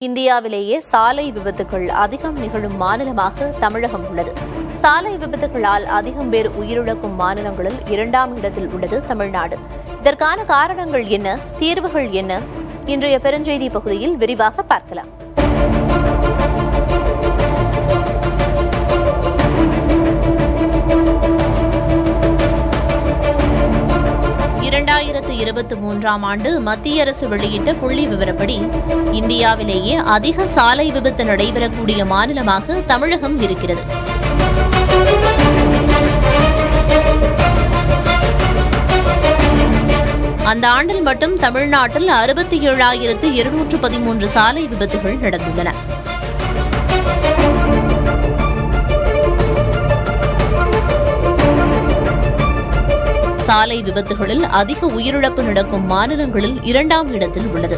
இந்தியாவிலேயே சாலை விபத்துகள் அதிகம் நிகழும் மாநிலமாக தமிழகம் உள்ளது. சாலை விபத்துகளால் அதிகம் பேர் உயிரிழக்கும் மாநிலங்களில் 2ஆம் இடத்தில் உள்ளது தமிழ்நாடு. இதற்கான காரணங்கள் என்ன, தீர்வுகள் என்ன? இன்றைய பெருஞ்செய்தி பகுதியில் விரிவாக பார்க்கலாம். ஆண்டு மத்திய அரசு வெளியிட்ட புள்ளி விவரப்படி இந்தியாவிலேயே அதிக சாலை விபத்து நடைபெறக்கூடிய மாநிலமாக தமிழகம் இருக்கிறது. அந்த ஆண்டில் மட்டும் தமிழ்நாட்டில் 67,213 சாலை விபத்துகள் நடந்துள்ளன. சாலை விபத்துகளில் அதிக உயிரிழப்பு நடக்கும் மாநிலங்களில் 2ஆம் இடத்தில் உள்ளது.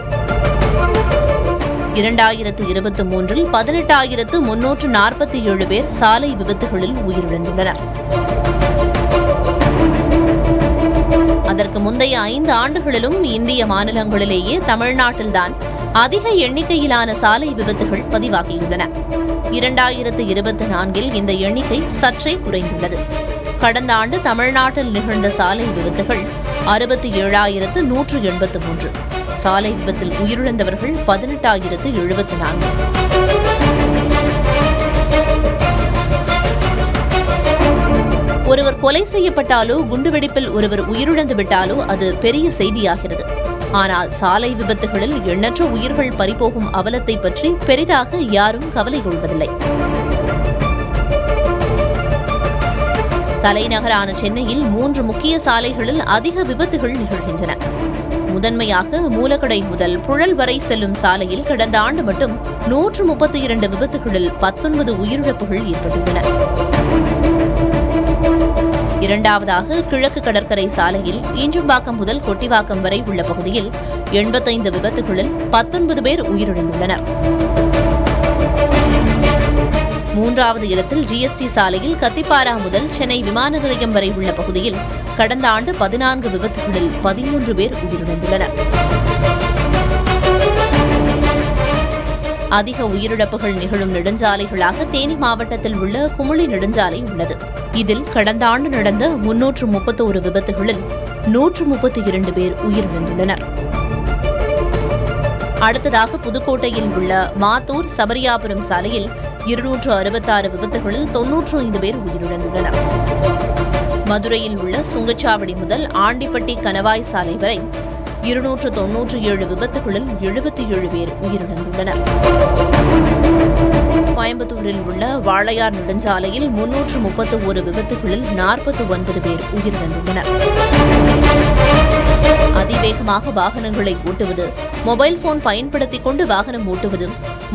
2023 18,347 பேர் சாலை விபத்துகளில் உயிரிழந்துள்ளனர். அதற்கு முந்தைய 5 ஆண்டுகளிலும் இந்திய மாநிலங்களிலேயே தமிழ்நாட்டில்தான் அதிக எண்ணிக்கையிலான சாலை விபத்துகள் பதிவாகியுள்ளன. 2024 இந்த எண்ணிக்கை சற்றே குறைந்துள்ளது. கடந்த ஆண்டு தமிழ்நாட்டில் நிகழ்ந்த சாலை விபத்துகள் 67,183. சாலை விபத்தில் உயிரிழந்தவர்கள் 18,074. ஒருவர் கொலை செய்யப்பட்டாலோ குண்டுவெடிப்பில் ஒருவர் உயிரிழந்து விட்டாலோ அது பெரிய செய்தியாகிறது. ஆனால் சாலை விபத்துகளில் எண்ணற்ற உயிர்கள் பறிபோகும் அவலத்தை பற்றி பெரிதாக யாரும் கவலை கொள்வதில்லை. தலைநகரான சென்னையில் 3 முக்கிய சாலைகளில் அதிக விபத்துகள் நிகழ்கின்றன. முதன்மையாக மூலக்கடை முதல் புழல் வரை செல்லும் சாலையில் கடந்த ஆண்டு மட்டும் 132 விபத்துகளில் 19 உயிரிழப்புகள் ஏற்பட்டுள்ளன. இரண்டாவதாக கிழக்கு கடற்கரை சாலையில் ஈஞ்சம்பாக்கம் முதல் கொட்டிவாக்கம் வரை உள்ள பகுதியில் 85 விபத்துகளில் 19 பேர் உயிரிழந்துள்ளனர். 3வது இடத்தில் ஜிஎஸ்டி சாலையில் கத்திப்பாரா முதல் சென்னை விமான நிலையம் வரை உள்ள பகுதியில் கடந்த ஆண்டு 14 விபத்துகளில் 13 பேர் உயிரிழந்துள்ளனர். அதிக உயிரிழப்புகள் நிகழும் நெடுஞ்சாலைகளாக தேனி மாவட்டத்தில் உள்ள குமுளி நெடுஞ்சாலை உள்ளது. இதில் கடந்த ஆண்டு நடந்த 331 விபத்துகளில் 132 பேர் உயிரிழந்துள்ளனர். அடுத்ததாக புதுக்கோட்டையில் உள்ள மாத்தூர் சபரியாபுரம் சாலையில் 266 விபத்துகளில் 95 பேர் உயிரிழந்துள்ளனர். மதுரையில் உள்ள சுங்கச்சாவடி முதல் ஆண்டிப்பட்டி கணவாய் சாலை வரை 297 விபத்துகளில் 77 பேர் உயிரிழந்துள்ளனர். கோயம்புத்தூரில் உள்ள வாளையார் நெடுஞ்சாலையில் 331 விபத்துகளில் 49 பேர் உயிரிழந்துள்ளனர். அதிவேகமாக வாகனங்களை ஓட்டுவது, மொபைல் போன் பயன்படுத்திக் கொண்டு வாகனம் ஓட்டுவது,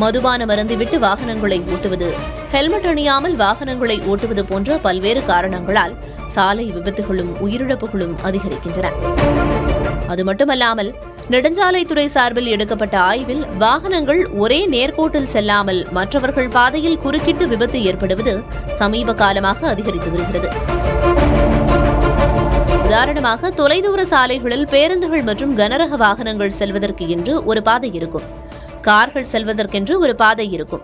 மதுபானம் அருந்திவிட்டு வாகனங்களை ஓட்டுவது, ஹெல்மெட் அணியாமல் வாகனங்களை ஓட்டுவது போன்ற பல்வேறு காரணங்களால் சாலை விபத்துகளும் உயிரிழப்புகளும் அதிகரிக்கின்றன. அது மட்டுமல்லாமல் நெடுஞ்சாலைத்துறை சார்பில் எடுக்கப்பட்ட ஆய்வில் வாகனங்கள் ஒரே நேர்கோட்டில் செல்லாமல் மற்றவர்கள் பாதையில் குறுக்கிட்டு விபத்து ஏற்படுவது சமீப காலமாக அதிகரித்து வருகிறது. உதாரணமாக தொலைதூர சாலைகளில் பேருந்துகள் மற்றும் கனரக வாகனங்கள் செல்வதற்கு என்று ஒரு பாதை இருக்கும், கார்கள் செல்வதற்கென்று ஒரு பாதை இருக்கும்,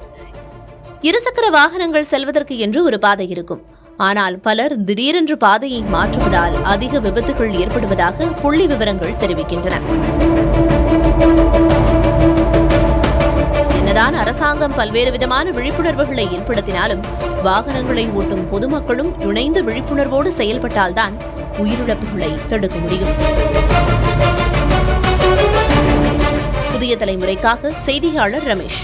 இருசக்கர வாகனங்கள் செல்வதற்கு என்று ஒரு பாதை இருக்கும். ஆனால் பலர் திடீரென்று பாதையை மாற்றுவதால் அதிக விபத்துகள் ஏற்படுவதாக புள்ளி விவரங்கள் தெரிவிக்கின்றன. என்னதான் அரசாங்கம் பல்வேறு விதமான விழிப்புணர்வுகளை ஏற்படுத்தினாலும் வாகனங்களை ஓட்டும் பொதுமக்களும் இணைந்த விழிப்புணர்வோடு செயல்பட்டால்தான் உயிரிழப்புகளை தடுக்க முடியும். புதிய தலைமுறைக்காக செய்தியாளர் ரமேஷ்.